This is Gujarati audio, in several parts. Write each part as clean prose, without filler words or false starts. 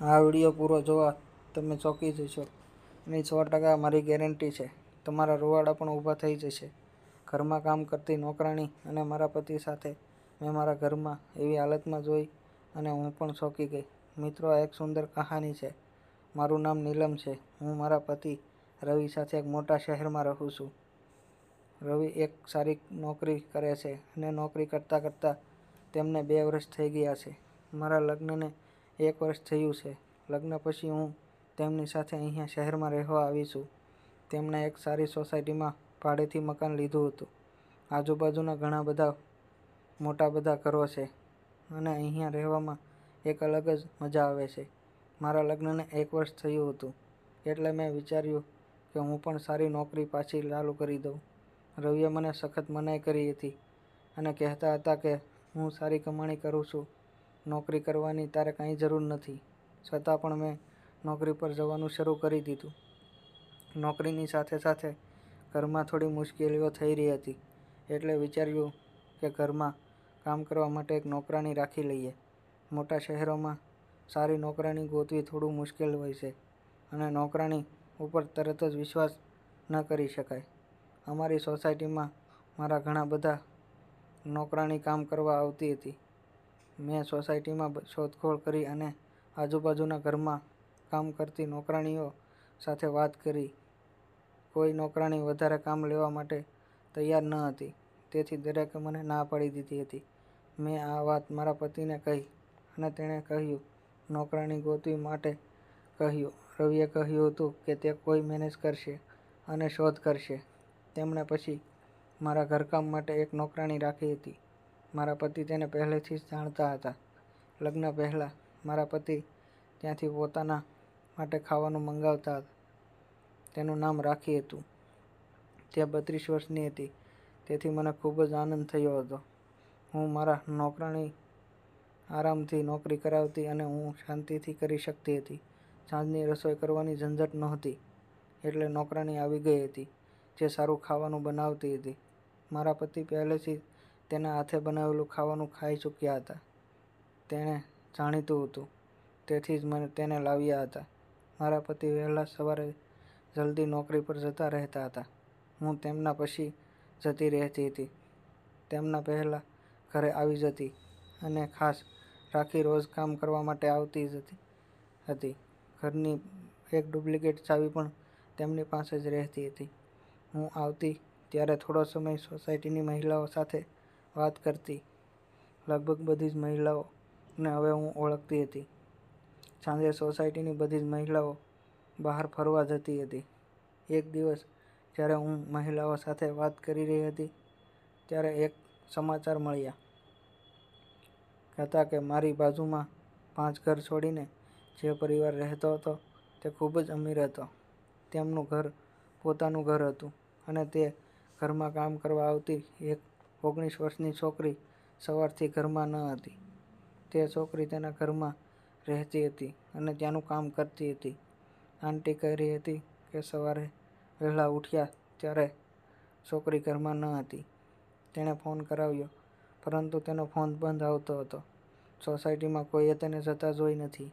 આ વિડીયો પૂરો જોવા તમે ચોંકી જશો. એની 100% મારી ગેરંટી છે. તમારા રૂવાડા પણ ઊભા થઈ જશે. ઘરમાં કામ કરતી નોકરાણી અને મારા પતિ સાથે મેં મારા ઘરમાં એવી હાલતમાં જોઈ અને હું પણ ચોંકી ગઈ. મિત્રો, આ એક સુંદર કહાની છે. મારું નામ નીલમ છે. હું મારા પતિ રવિ સાથે એક મોટા શહેરમાં રહું છું. રવિ એક સારી નોકરી કરે છે અને નોકરી કરતાં કરતાં તેમને 2 વર્ષ થઈ ગયા છે. મારા લગ્નને 1 વર્ષ થયું છે. લગ્ન પછી હું તેમની સાથે અહીંયા શહેરમાં રહેવા આવી છું. તેમણે એક સારી સોસાયટીમાં ભાડેથી મકાન લીધું હતું. આજુબાજુના ઘણા બધા મોટા ઘરો છે અને અહીંયા રહેવામાં એક અલગ જ મજા આવે છે. મારા લગ્નને 1 વર્ષ થયું હતું એટલે મેં વિચાર્યું કે હું પણ સારી નોકરી પાછી ચાલુ કરી દઉં. રવિએ મને સખત મનાઈ કરી હતી અને કહેતા હતા કે હું સારી કમાણી કરું છું, નોકરી કરવાની તારે કાંઈ જરૂર નથી. છતાં પણ મેં નોકરી પર જવાનું શરૂ કરી દીધું. નોકરીની સાથે સાથે ઘરમાં થોડી મુશ્કેલીઓ થઈ રહી હતી એટલે વિચાર્યું કે ઘરમાં કામ કરવા માટે એક નોકરાણી રાખી લઈએ. મોટા શહેરોમાં સારી નોકરાણી ગોતવી થોડું મુશ્કેલ હોય છે અને નોકરાણી ઉપર તરત જ વિશ્વાસ ન કરી શકાય. અમારી સોસાયટીમાં મારા ઘણા બધા નોકરાણી કામ કરવા આવતી હતી. મેં સોસાયટીમાં શોધખોળ કરી અને આજુબાજુના ઘરમાં કામ કરતી નોકરાણીઓ સાથે વાત કરી. કોઈ નોકરાણી વધારે કામ લેવા માટે તૈયાર ન હતી, તેથી દરેકે મને ના પાડી દીધી હતી. મેં આ વાત મારા પતિને કહી અને તેણે કહ્યું નોકરાણી ગોતવી માટે કહ્યું. રવિએ કહ્યું હતું કે તે કોઈ મેનેજ કરશે અને શોધ કરશે. તેમણે પછી મારા ઘરકામ માટે એક નોકરાણી રાખી હતી. મારા પતિ તેને પહેલેથી જ જાણતા હતા. લગ્ન પહેલાં મારા પતિ ત્યાંથી પોતાના માટે ખાવાનું મંગાવતા હતા. તેનું નામ રાખી હતું. તે 32 વર્ષની હતી, તેથી મને ખૂબ જ આનંદ થયો હતો. હું મારા નોકરાણી આરામથી નોકરી કરાવતી અને હું શાંતિથી કરી શકતી હતી. સાંજની રસોઈ કરવાની ઝંઝટ નહોતી એટલે નોકરાણી આવી ગઈ હતી જે સારું ખાવાનું બનાવતી હતી. મારા પતિ પહેલેથી જ તેના હાથે બનાવેલું ખાવાનું ખાઈ ચૂક્યા હતા. તેણે જાણીતું હતું, તેથી જ મને તેને લાવ્યા હતા. મારા પતિ વહેલા સવારે જલ્દી નોકરી પર જતા રહેતા હતા. હું તેમના પછી જતી રહેતી હતી. તેમના પહેલાં ઘરે આવી જતી અને ખાસ રાખી રોજ કામ કરવા માટે આવતી જ હતી. ઘરની એક ડુપ્લિકેટ ચાવી પણ તેમની પાસે જ રહેતી હતી. હું આવતી ત્યારે થોડો સમય સોસાયટીની મહિલાઓ સાથે વાત કરતી. લગભગ બધી જ મહિલાઓને હવે હું ઓળખતી હતી. સાંજે સોસાયટીની બધી જ મહિલાઓ બહાર ફરવા જતી હતી. એક દિવસ જ્યારે હું મહિલાઓ સાથે વાત કરી રહી હતી ત્યારે એક સમાચાર મળ્યા હતા કે મારી બાજુમાં 5 ઘર છોડીને જે પરિવાર રહેતો હતો તે ખૂબ જ અમીર હતો. તેમનું પોતાનું ઘર હતું અને તે ઘરમાં કામ કરવા આવતી એક 19 વર્ષની છોકરી સવારથી ઘરમાં ન હતી. તે છોકરી તેના ઘરમાં રહેતી હતી અને ત્યાંનું કામ કરતી હતી. આંટી કહી રહી હતી કે સવારે વહેલા ઉઠ્યા ત્યારે છોકરી ઘરમાં ન હતી. તેણે ફોન કરાવ્યો પરંતુ તેનો ફોન બંધ આવતો હતો. સોસાયટીમાં કોઈએ તેને જતા જોઈ નથી.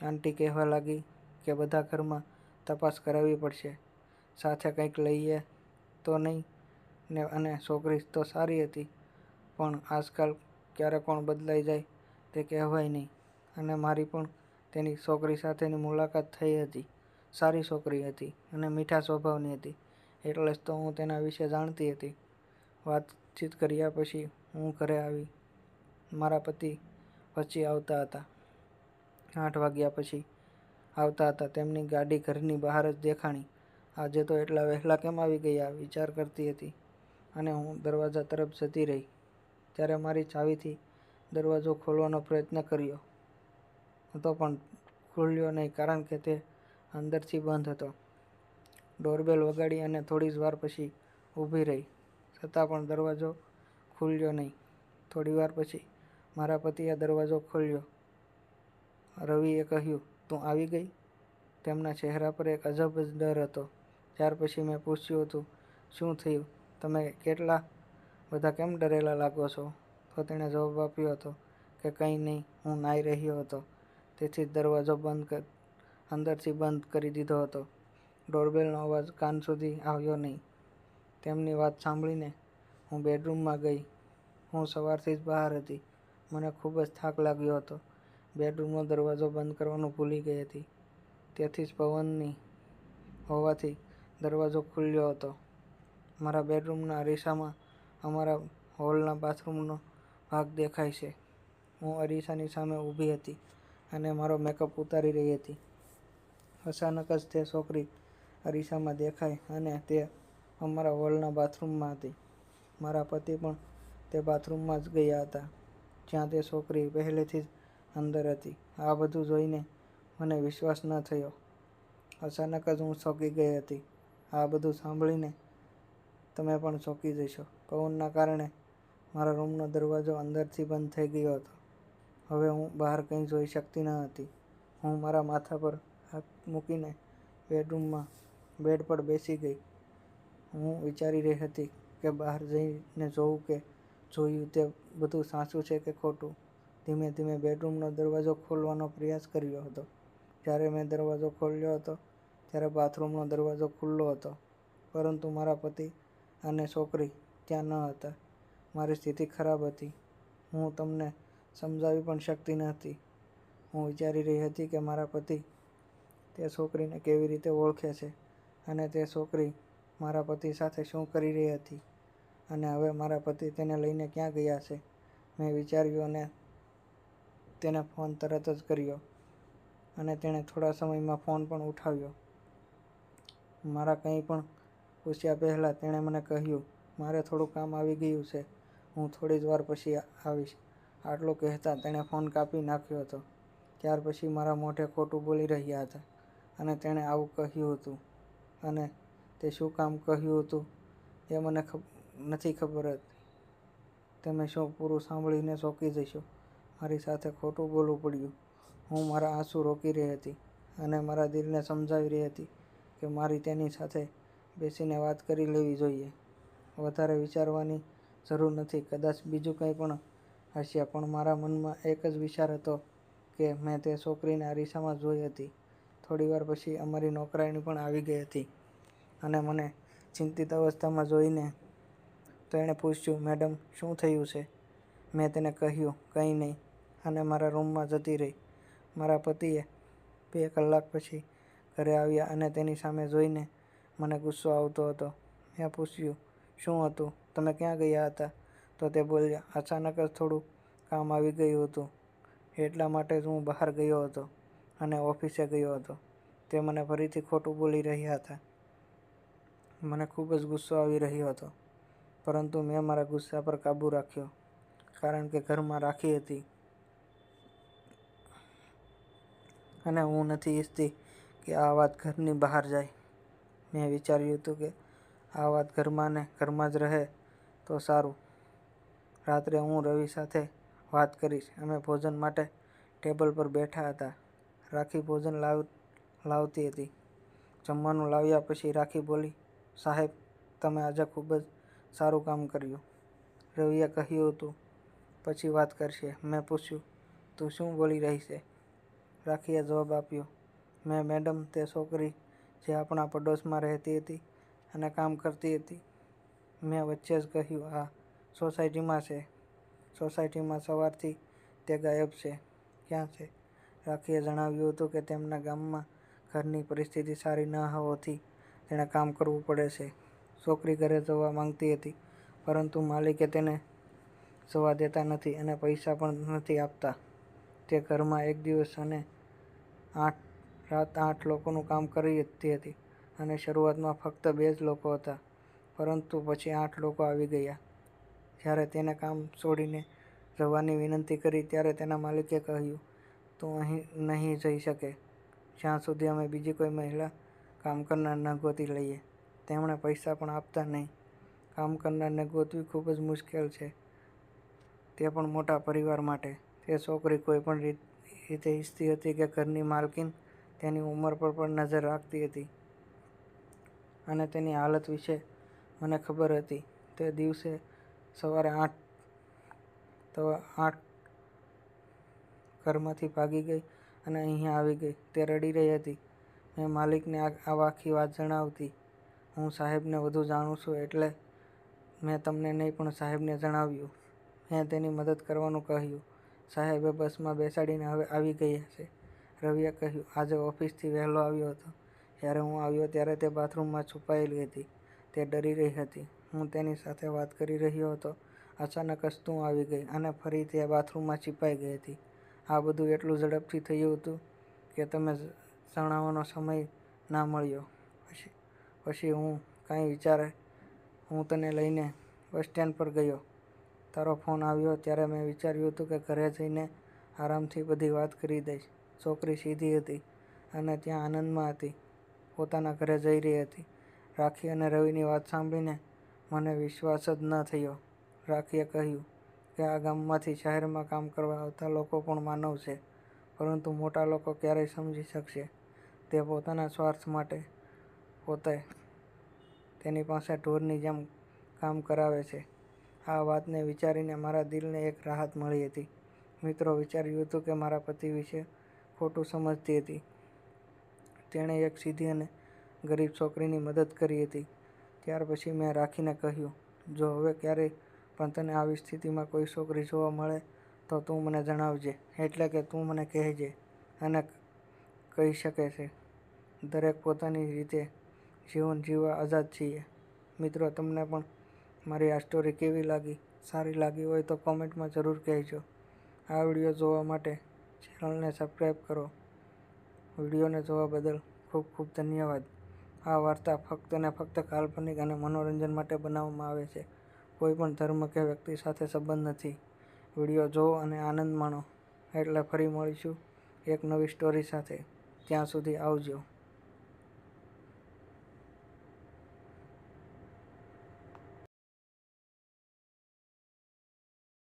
આંટી કહેવા લાગી કે બધા ઘરમાં તપાસ કરાવવી પડશે, સાથે કંઈક લઈએ તો નહીં ને અને છોકરી તો સારી હતી પણ આજકાલ ક્યારે કોણ બદલાઈ જાય તે કહેવાય નહીં અને મારી પણ તેની છોકરી સાથેની મુલાકાત થઈ હતી. સારી છોકરી હતી અને મીઠા સ્વભાવની હતી એટલે જ તો હું તેના વિશે જાણતી હતી. વાતચીત કર્યા પછી હું ઘરે આવી. મારા પતિ પછી આવતા હતા. 8 વાગ્યા પછી આવતા હતા. તેમની ગાડી ઘરની બહાર જ દેખાણી. આજે તો એટલા વહેલા કેમ આવી ગયા વિચાર કરતી હતી અને હું દરવાજા તરફ જતી રહી ત્યારે મારી ચાવીથી દરવાજો ખોલવાનો પ્રયત્ન કર્યો હતો પણ ખુલ્યો નહીં કારણ કે તે અંદરથી બંધ હતો. ડોરબેલ વગાડી અને થોડી જ વાર પછી ઊભી રહી છતાં પણ દરવાજો ખુલ્યો નહીં. થોડી વાર પછી મારા પતિએ દરવાજો ખોલ્યો. રવિએ કહ્યું, તું આવી ગઈ? તેમના ચહેરા પર એક અજબ જ ડર હતો. ત્યાર પછી મેં પૂછ્યું હતું, શું થયું? તમે કેટલા બધા કેમ ડરેલા લાગો છો? તો તેણે જવાબ આપ્યો હતો કે કંઈ નહીં, હું નાહી રહ્યો હતો તેથી જ દરવાજો અંદરથી બંધ કરી દીધો હતો. ડોરબેલનો અવાજ કાન સુધી આવ્યો નહીં. તેમની વાત સાંભળીને હું બેડરૂમમાં ગઈ. હું સવારથી જ બહાર હતી. મને ખૂબ જ થાક લાગ્યો હતો. બેડરૂમનો દરવાજો બંધ કરવાનું ભૂલી ગઈ હતી. તેથી જ પવનની હોવાથી દરવાજો ખુલ્યો હતો. મારા બેડરૂમના અરીસામાં અમારા હોલના બાથરૂમનો ભાગ દેખાય છે. હું અરીસાની સામે ઊભી હતી અને મારો મેકઅપ ઉતારી રહી હતી. અચાનક જ તે છોકરી અરીસામાં દેખાઈ અને તે અમારા હોલના બાથરૂમમાં હતી. મારા પતિ પણ તે બાથરૂમમાં જ ગયા હતા, જ્યાં તે છોકરી પહેલેથી જ અંદર હતી. આ બધું જોઈને મને વિશ્વાસ ન થયો. અચાનક જ હું ચોંકી ગઈ હતી. આ બધું સાંભળીને તમે પણ ચોંકી જશો. પવનના કારણે મારા રૂમનો દરવાજો અંદરથી બંધ થઈ ગયો હતો. હવે હું બહાર કંઈ જોઈ શકતી ન હતી. હું મારા માથા પર હાથ મૂકીને બેડરૂમમાં બેડ પર બેસી ગઈ. હું વિચારી રહી હતી કે બહાર જઈને જોઉં કે જોયું તે બધું સાચું છે કે ખોટું. ધીમે ધીમે બેડરૂમનો દરવાજો ખોલવાનો પ્રયાસ કર્યો હતો. જ્યારે મેં દરવાજો ખોલ્યો હતો ત્યારે બાથરૂમનો દરવાજો ખુલ્લો હતો, પરંતુ મારા પતિ અને છોકરી ત્યાં ન હતા. મારી સ્થિતિ ખરાબ હતી. હું તમને સમજાવી પણ શકતી નહોતી. હું વિચારી રહી હતી કે મારા પતિ તે છોકરીને કેવી રીતે ઓળખે છે અને તે છોકરી મારા પતિ સાથે શું કરી રહી હતી અને હવે મારા પતિ તેને લઈને ક્યાં ગયા છે. મેં વિચાર્યું અને તેને ફોન તરત જ કર્યો અને તેણે થોડા સમયમાં ફોન પણ ઉઠાવ્યો. મારા કંઈ પણ પૂછ્યા પહેલાં તેણે મને કહ્યું, મારે થોડું કામ આવી ગયું છે, હું થોડી જ વાર પછી આવીશ. આટલું કહેતાં તેણે ફોન કાપી નાખ્યો હતો. ત્યાર પછી મારા મોઢે ખોટું બોલી રહ્યા હતા અને તેણે આવું કહ્યું હતું અને તે શું કામ કહ્યું હતું એ મને નથી ખબર. તમે શું પૂરું સાંભળીને ચોંકી જશો. મારી સાથે ખોટું બોલવું પડ્યું. હું મારા આંસુ રોકી રહી હતી અને મારા દિલને સમજાવી રહી હતી કે મારી તેની સાથે બેસીને વાત કરી લેવી જોઈએ. વધારે વિચારવાની જરૂર નથી. કદાચ બીજું કંઈ પણ હશે, પણ મારા મનમાં એક જ વિચાર હતો કે મેં તે છોકરીને અરીસામાં જોઈ હતી. થોડીવાર પછી અમારી નોકરાણી પણ આવી ગઈ હતી અને મને ચિંતિત અવસ્થામાં જોઈને તેણે પૂછ્યું, મેડમ શું થયું છે? મેં તેને કહ્યું, કંઈ નહીં, અને મારા રૂમમાં જતી રહી. મારા પતિએ 2 કલાક પછી ઘરે આવ્યા અને તેની સામે જોઈને મને ગુસ્સો આવતો હતો. મેં પૂછ્યું, શું હતું? તમે ક્યાં ગયા હતા? તો તે બોલ્યા, અચાનક જ થોડું કામ આવી ગયું હતું, એટલા માટે જ હું બહાર ગયો હતો અને ઓફિસે ગયો હતો. તે મને ફરીથી ખોટું બોલી રહ્યા હતા. મને ખૂબ જ ગુસ્સો આવી રહ્યો હતો, પરંતુ મેં મારા ગુસ્સા પર કાબૂ રાખ્યો, કારણ કે ઘરમાં રાખી હતી અને હું નથી ઈચ્છતી કે આ વાત ઘરની બહાર જાય. મેં વિચાર્યું હતું કે આ વાત ઘરમાં ને ઘરમાં જ રહે તો સારું. રાત્રે હું રવિ સાથે વાત કરીશ. અમે ભોજન માટે ટેબલ પર બેઠા હતા. રાખી ભોજન લાવતી હતી. જમવાનું લાવ્યા પછી રાખી બોલી, સાહેબ, તમે આજે ખૂબ જ સારું કામ કર્યું. રવિએ કહ્યું હતું, પછી વાત કરશે. મેં પૂછ્યું, તું શું બોલી રહી છે? રાખીએ જવાબ આપ્યો, મેડમ, તે છોકરી જે આપણા પડોશમાં રહેતી હતી અને કામ કરતી હતી. મેં વચ્ચે જ કહ્યું, હા, સોસાયટીમાં છે. સોસાયટીમાં સવારથી તે ગાયબ છે. ક્યાં છે? રાખીએ જણાવ્યું હતું કે તેમના ગામમાં ઘરની પરિસ્થિતિ સારી ન હોવાથી તેણે કામ કરવું પડે છે. છોકરી ઘરે જવા માંગતી હતી, પરંતુ માલિકે તેને જવા દેતા નથી અને પૈસા પણ નથી આપતા. તે ઘરમાં એક દિવસ અને રાત 8 લોકોનું કામ કરતી હતી અને શરૂઆતમાં ફક્ત 2 જ લોકો હતા, પરંતુ પછી 8 લોકો આવી ગયા. જ્યારે તેને કામ છોડીને જવાની વિનંતી કરી ત્યારે તેના માલિકે કહ્યું, તું અહીં નહીં જઈ શકે જ્યાં સુધી અમે બીજી કોઈ મહિલા કામ કરનાર ન ગોતી લઈએ. તેમણે પૈસા પણ આપતા નહીં. કામ કરનારને ગોતવી ખૂબ જ મુશ્કેલ છે, તે પણ મોટા પરિવાર માટે. તે છોકરી કોઈ પણ રીતે ઈચ્છતી હતી કે ઘરની માલકીન તેની ઉંમર પર પણ નજર રાખતી હતી અને તેની હાલત વિશે મને ખબર હતી. તે દિવસે સવારે 8 ઘરમાંથી ભાગી ગઈ અને અહીંયા આવી ગઈ. તે રડી રહી હતી. મેં માલિકને આખી વાત જણાવતી. હું સાહેબને વધુ જાણું છું એટલે મેં તમને નહીં પણ સાહેબને જણાવ્યું. મેં તેની મદદ કરવાનું કહ્યું. સાહેબે બસમાં બેસાડીને હવે આવી ગયા છે. રવિએ કહ્યું. આજે ઓફિસથી વહેલો આવ્યો હતો. જ્યારે હું આવ્યો ત્યારે તે બાથરૂમમાં છુપાયેલી હતી. તે ડરી રહી હતી. હું તેની સાથે વાત કરી રહ્યો હતો. અચાનક જ તું આવી ગઈ અને ફરી તે બાથરૂમમાં छिपाઈ ગઈ હતી. આ બધું એટલું ઝડપથી થયું હતું કે તમે જણાવવાનો સમય ના મળ્યો. પછી હું કાંઈ વિચારે હું તને લઈને બસ સ્ટેન્ડ પર ગયો. તારો ફોન આવ્યો ત્યારે મેં વિચાર્યું હતું કે ઘરે જઈને આરામથી બધી વાત કરી દઈશ. છોકરી સીધી હતી અને ત્યાં આનંદમાં હતી. પોતાના ઘરે જઈ રહી હતી. રાખી અને રવિની વાત સાંભળીને મને વિશ્વાસ જ ન થયો. રાખીએ કહ્યું કે આ ગામમાંથી શહેરમાં કામ કરવા આવતા લોકો પણ માનવ છે, પરંતુ મોટા લોકો ક્યારેય સમજી શકશે. તે પોતાના સ્વાર્થ માટે પોતે તેની પાસે ઢોરની જેમ કામ કરાવે છે. આ વાતને વિચારીને મારા દિલને એક રાહત મળી હતી. મિત્રો વિચાર્યું હતું કે મારા પતિ વિશે ખોટું સમજતી હતી. તેણે એક સીધી અને ગરીબ છોકરીની મદદ કરી હતી. ત્યાર પછી મેં રાખીને કહ્યું, જો હવે ક્યારેય પણ તને આવી સ્થિતિમાં કોઈ છોકરી જોવા મળે તો તું મને જણાવજે. એટલે કે તું મને કહેજે. અને કહી શકે છે, દરેક પોતાની રીતે જીવન જીવવા આઝાદ છીએ. મિત્રો તમને પણ મારી આ સ્ટોરી કેવી લાગી? સારી લાગી હોય તો કોમેન્ટમાં જરૂર કહેજો. આ વિડીયો જોવા માટે ચેનલને સબસ્ક્રાઈબ કરો. વિડીયોને જોવા બદલ ખૂબ ખૂબ ધન્યવાદ. આ વાર્તા ફક્ત ને ફક્ત કાલ્પનિક અને મનોરંજન માટે બનાવવામાં આવે છે. કોઈ પણ ધર્મ કે વ્યક્તિ સાથે સંબંધ નથી. વિડીયો જોવો અને આનંદ માણો. એટલે ફરી મળીશું એક નવી સ્ટોરી સાથે. ત્યાં સુધી આવજો.